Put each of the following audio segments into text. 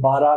12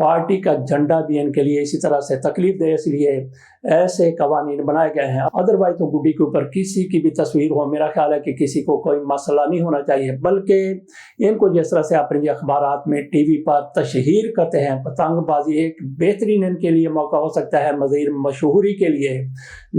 party کا جھنڈا بھی ان کے لیے اسی طرح سے تکلیف دے، اس لیے ایسے قوانین بنائے گئے ہیں۔ ادروائز تو گڈی کے اوپر کسی کی بھی تصویر ہو، میرا خیال ہے کہ کسی کو کوئی مسئلہ نہیں ہونا چاہیے، بلکہ ان کو جس طرح سے اپنے اخبارات میں ٹی وی پر تشہیر کرتے ہیں، پتنگ بازی ایک بہترین ان کے لیے موقع ہو سکتا ہے مزید مشہوری کے لیے،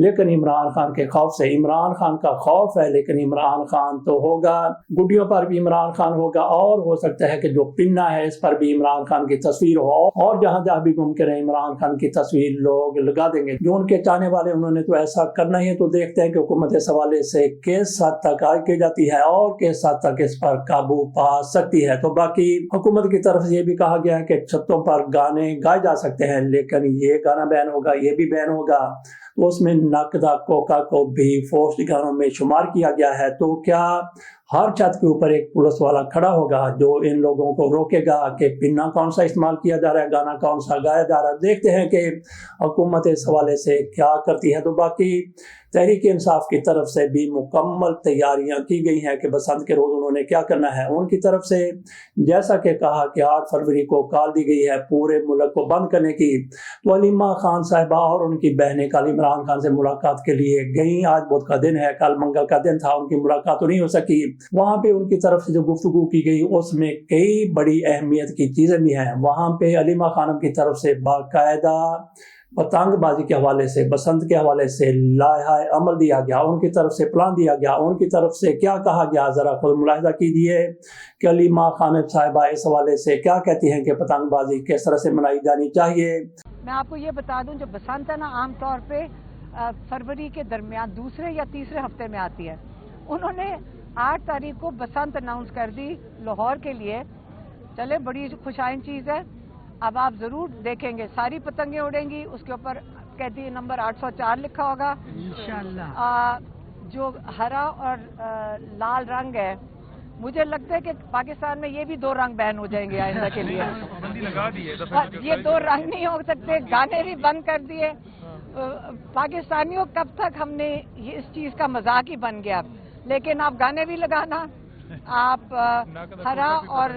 لیکن عمران خان کے خوف سے، عمران خان کا خوف ہے لیکن عمران خان تو ہوگا، گڈیوں پر بھی عمران خان ہوگا، اور ہو سکتا ہے کہ جو پنہ ہے اس پر بھی عمران خان کی تصویر ہو، اور جہاں جہاں بھی ممکن ہے عمران خان کی تصویر لوگ لگا دیں گے۔ جو ان کے چاہنے والے انہوں نے تو ایسا کرنا ہی ہے، تو دیکھتے ہیں کہ حکومت اس حوالے سے کس حد تک آگے کی جاتی ہے اور کس حد تک اس پر قابو پا سکتی ہے۔ تو باقی حکومت کی طرف سے یہ بھی کہا گیا ہے کہ چھتوں پر گانے گائے جا سکتے ہیں، لیکن یہ گانا بین ہوگا، یہ بھی بین ہوگا، تو اس میں نقدہ کوکا کو بھی فوسٹ گانوں میں شمار کیا گیا ہے۔ تو کیا ہر چھت کے اوپر ایک پولیس والا کھڑا ہوگا جو ان لوگوں کو روکے گا کہ پنہ کون سا استعمال کیا جا رہا ہے، گانا کون سا گایا جا رہا ہے؟ دیکھتے ہیں کہ حکومت اس حوالے سے کیا کرتی ہے۔ تو باقی تحریک انصاف کی طرف سے بھی مکمل تیاریاں کی گئی ہیں کہ بسنت کے روز انہوں نے کیا کرنا ہے۔ ان کی طرف سے جیسا کہ کہا کہ 8 فروری کو کال دی گئی ہے پورے ملک کو بند کرنے کی، تو علیمہ خان صاحبہ اور ان کی بہنیں کل عمران خان سے ملاقات کے لیے گئیں۔ آج بدھ کا دن ہے، کل منگل کا دن تھا، ان کی ملاقات تو نہیں ہو سکی۔ وہاں پہ ان کی طرف سے جو گفتگو کی گئی اس میں کئی بڑی اہمیت کی چیزیں بھی ہیں۔ وہاں پہ علیمہ خانم کی طرف سے باقاعدہ پتنگ بازی کے حوالے سے، بسنت کے حوالے سے لائحہ عمل دیا گیا، ان کی طرف سے پلان دیا گیا، ان کی طرف سے کیا کہا گیا، ذرا خود ملاحظہ کیجئے کہ علیمہ خانم صاحبہ اس حوالے سے کیا کہتی ہیں کہ پتنگ بازی کس طرح سے منائی جانی چاہیے۔ میں آپ کو یہ بتا دوں، جو بسنت ہے نا عام طور پہ فروری کے درمیان دوسرے یا تیسرے ہفتے میں آتی ہے۔ انہوں نے 8 تاریخ کو بسنت اناؤنس کر دی لاہور کے لیے۔ چلے بڑی خوشائن چیز ہے۔ اب آپ ضرور دیکھیں گے ساری پتنگیں اڑیں گی، اس کے اوپر قیدی نمبر 804 لکھا ہوگا انشاءاللہ۔ جو ہرا اور لال رنگ ہے، مجھے لگتا ہے کہ پاکستان میں یہ بھی 2 رنگ بین ہو جائیں گے آئندہ کے لیے۔ یہ 2 رنگ نہیں ہو سکتے، گانے بھی بند کر دیے۔ پاکستانیوں کب تک ہم نے اس چیز کا مذاق ہی بن گیا، لیکن آپ گانے بھی لگانا، آپ ہرا اور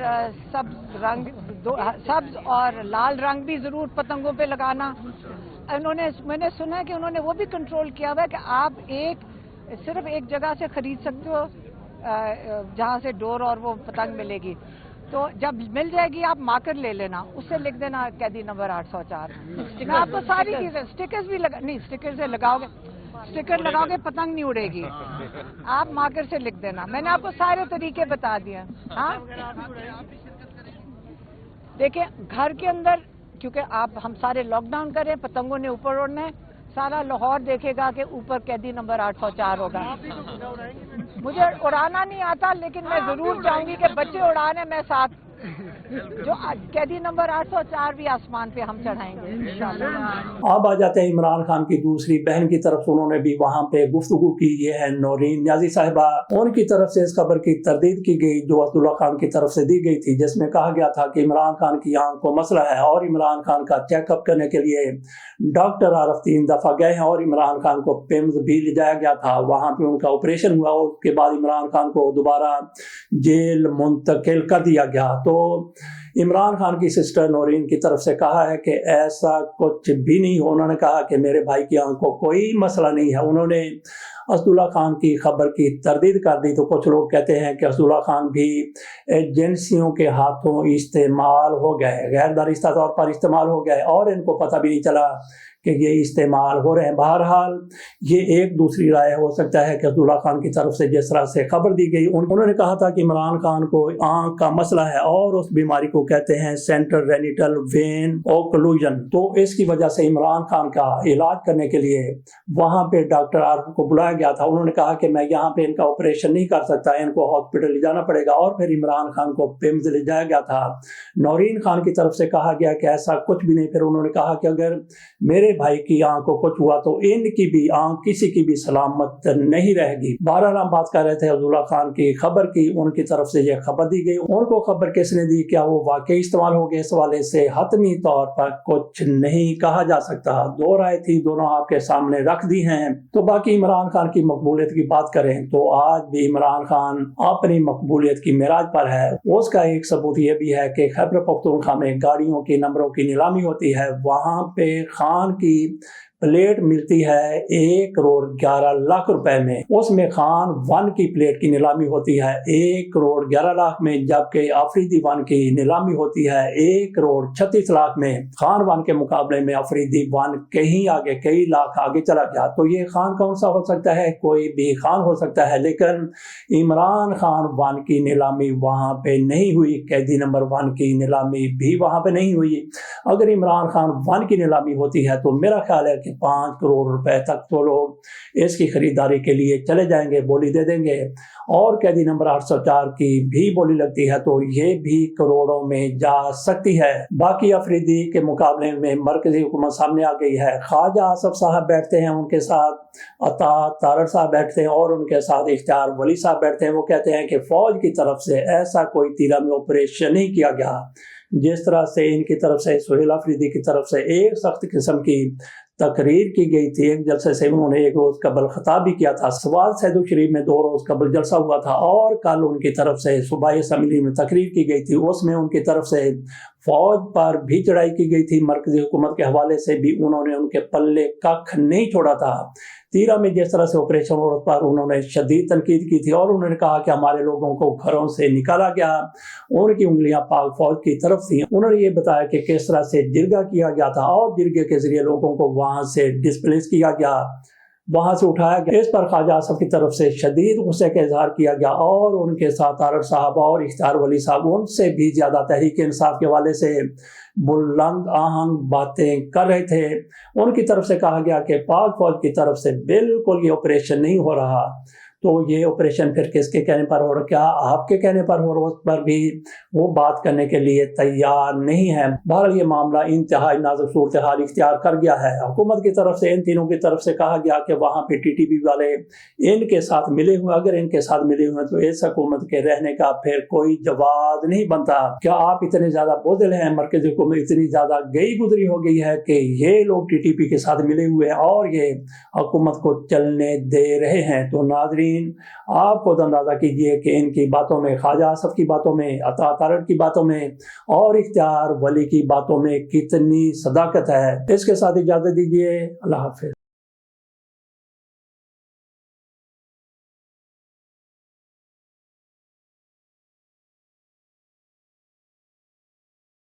سبز اور لال رنگ بھی ضرور پتنگوں پہ لگانا۔ میں نے سنا ہے کہ انہوں نے وہ بھی کنٹرول کیا ہوا ہے کہ آپ صرف ایک جگہ سے خرید سکتے ہو جہاں سے ڈور اور وہ پتنگ ملے گی، تو جب مل جائے گی آپ مارکر لے لینا، اس سے لکھ دینا قیدی نمبر 804۔ میں آپ کو ساری چیزیں اسٹیکرز بھی نہیں، اسٹیکر سے لگاؤ گے، اسٹیکر لگاؤ گے پتنگ نہیں اڑے گی، آپ مارکر سے لکھ دینا۔ میں نے آپ کو سارے طریقے بتا دیے۔ ہاں دیکھیں گھر کے اندر، کیونکہ ہم سارے لاک ڈاؤن کر رہے ہیں، پتنگوں نے اوپر اڑنا ہے، سارا لاہور دیکھے گا کہ اوپر قیدی نمبر 804 ہوگا۔ مجھے اڑانا نہیں آتا، لیکن میں ضرور چاہوں گی کہ بچے اڑانے میں ساتھ، جو قیدی نمبر 804 بھی آسمان پہ ہم چڑھائیں گے انشاءاللہ۔ اب آ جاتے ہیں عمران خان کی دوسری بہن کی طرف، انہوں نے بھی وہاں پہ گفتگو کی، یہ ہے نورین نیازی صاحبہ۔ ان کی طرف سے اس خبر کی تردید کی گئی جو عبداللہ خان کی طرف سے دی گئی تھی، جس میں کہا گیا تھا کہ عمران خان کی آنکھ کو مسئلہ ہے اور عمران خان کا چیک اپ کرنے کے لیے ڈاکٹر عارف 3 دفعہ گئے ہیں، اور عمران خان کو پیمز بھی لے جایا گیا تھا، وہاں پہ ان کا آپریشن ہوا، اور اس کے بعد عمران خان کو دوبارہ جیل منتقل کر دیا گیا۔ تو عمران خان کی سسٹر نورین کی طرف سے کہا ہے کہ ایسا کچھ بھی نہیں ہو، انہوں نے کہا کہ میرے بھائی کی آنکھ کو کوئی مسئلہ نہیں ہے۔ انہوں نے اسداللہ خان کی خبر کی تردید کر دی۔ تو کچھ لوگ کہتے ہیں کہ اسداللہ خان بھی ایجنسیوں کے ہاتھوں استعمال ہو گئے، غیر دانستہ طور پر استعمال ہو گئے، اور ان کو پتہ بھی نہیں چلا کہ یہ استعمال ہو رہے ہیں۔ بہرحال یہ ایک دوسری رائے ہو سکتا ہے کہ عبداللہ خان کی طرف سے جس طرح سے خبر دی گئی، انہوں نے کہا تھا کہ عمران خان کو آنکھ کا مسئلہ ہے اور اس بیماری کو کہتے ہیں سینٹرل رینیٹل وین اوکلوژن۔ تو اس کی وجہ سے عمران خان کا علاج کرنے کے لیے وہاں پہ ڈاکٹر عارف کو بلایا گیا تھا۔ انہوں نے کہا کہ میں یہاں پہ ان کا آپریشن نہیں کر سکتا، ان کو ہاسپٹل لے جانا پڑے گا، اور پھر عمران خان کو پیمز لے جایا گیا تھا۔ نورین خان کی طرف سے کہا گیا کہ ایسا کچھ بھی نہیں۔ پھر انہوں نے کہا کہ اگر میرے بھائی کی آنکھ کو کچھ ہوا تو ان کی بھی آنکھ کسی کی بھی سلامت نہیں رہے گی۔ بہرحال ہم بات کر رہے تھے عبداللہ خان کی خبر کی، ان کی طرف سے یہ خبر دی گئی، ان کو خبر کس نے دی، کیا وہ واقعی استعمال ہو گئے، اس حوالے سے حتمی طور پر کچھ نہیں کہا جا سکتا۔ 2 رائے تھی، دونوں آپ کے سامنے رکھ دی ہیں۔ تو باقی عمران خان خان کی مقبولیت کی بات کریں تو آج بھی عمران خان اپنی مقبولیت کی معراج پر ہے۔ اس کا ایک ثبوت یہ بھی ہے کہ خیبر پختونخوا میں گاڑیوں کی نمبروں کی نیلامی ہوتی ہے، وہاں پہ خان کی پلیٹ ملتی ہے 1,11,00,000 روپے میں، اس میں خان 1 کی پلیٹ کی نیلامی ہوتی ہے 1,11,00,000 میں، جبکہ آفریدی 1 کی نیلامی ہوتی ہے 1,36,00,000 میں۔ خان 1 کے مقابلے میں آفریدی 1 کہیں آگے، کئی لاکھ آگے چلا گیا۔ تو یہ خان کون سا ہو سکتا ہے؟ کوئی بھی خان ہو سکتا ہے، لیکن عمران خان 1 کی نیلامی وہاں پہ نہیں ہوئی، قیدی نمبر 1 کی نیلامی بھی وہاں پہ نہیں ہوئی۔ اگر عمران خان 1 کی نیلامی ہوتی ہے تو میرا خیال ہے کہ 5 کروڑ روپے تک تو لوگ اس کی خریداری کے لیے چلے جائیں گے، بولی دے دیں گے، اور قیدی نمبر 804 کی بھی بولی لگتی ہے تو یہ بھی کروڑوں میں جا سکتی ہے۔ باقی افریدی کے مقابلے میں مرکزی حکومت سامنے آ گئی ہے۔ خواجہ آصف صاحب بیٹھتے ہیں، ان کے ساتھ عطا تارڑ صاحب بیٹھتے ہیں، اور ان کے ساتھ اختیار ولی صاحب بیٹھتے ہیں۔ وہ کہتے ہیں کہ فوج کی طرف سے ایسا کوئی تیرہ آپریشن نہیں کیا گیا جس طرح سے ان کی طرف سے سہیل افریدی کی طرف سے ایک سخت قسم کی تقریر کی گئی تھی۔ ایک جلسے سے انہوں نے ایک روز قبل خطاب بھی کیا تھا، سوال سید الشریف میں 2 روز قبل جلسہ ہوا تھا، اور کل ان کی طرف سے صوبائی اسمبلی میں تقریر کی گئی تھی، اس میں ان کی طرف سے فوج پر بھی چڑھائی کی گئی تھی، مرکزی حکومت کے حوالے سے بھی انہوں نے ان کے پلے ککھ نہیں چھوڑا تھا۔ تیرہ میں جس طرح سے آپریشن عورت پر انہوں نے شدید تنقید کی تھی، اور انہوں نے کہا کہ ہمارے لوگوں کو گھروں سے نکالا گیا، ان کی انگلیاں پاک فوج کی طرف تھیں۔ انہوں نے یہ بتایا کہ کس طرح سے جرگہ کیا گیا تھا، اور جرگے کے ذریعے لوگوں کو وہاں سے ڈسپلیس کیا گیا، وہاں سے اٹھایا گیا۔ اس پر خواجہ آصف کی طرف سے شدید غصے کا اظہار کیا گیا، اور ان کے ساتھ تارڑ صاحب اور اختیار ولی صاحب ان سے بھی زیادہ تحریک انصاف کے حوالے سے بلند آہنگ باتیں کر رہے تھے۔ ان کی طرف سے کہا گیا کہ پاک فوج کی طرف سے بالکل یہ آپریشن نہیں ہو رہا، تو یہ آپریشن پھر کس کے کہنے پر ہو رہا؟ کیا آپ کے کہنے پر ہو رہا؟ اس پر بھی وہ بات کرنے کے لیے تیار نہیں ہے۔ بہرحال یہ معاملہ انتہائی نازک صورتحال اختیار کر گیا ہے۔ حکومت کی طرف سے ان تینوں کی طرف سے کہا گیا کہ وہاں پہ ٹی ٹی پی والے ان کے ساتھ ملے ہوئے، اگر ان کے ساتھ ملے ہوئے تو اس حکومت کے رہنے کا پھر کوئی جواز نہیں بنتا۔ کیا آپ اتنے زیادہ بزدل ہیں؟ مرکزی حکومت اتنی زیادہ گئی گزری ہو گئی ہے کہ یہ لوگ ٹی ٹی پی کے ساتھ ملے ہوئے ہیں اور یہ حکومت کو چلنے دے رہے ہیں؟ تو ناظرین آپ خود اندازہ کیجئے کہ ان کی باتوں میں، خواجہ آصف کی باتوں میں، عطا تارڑ کی باتوں میں اور اختیار ولی کی باتوں میں کتنی صداقت ہے۔ اس کے ساتھ اجازت دیجئے، اللہ حافظ۔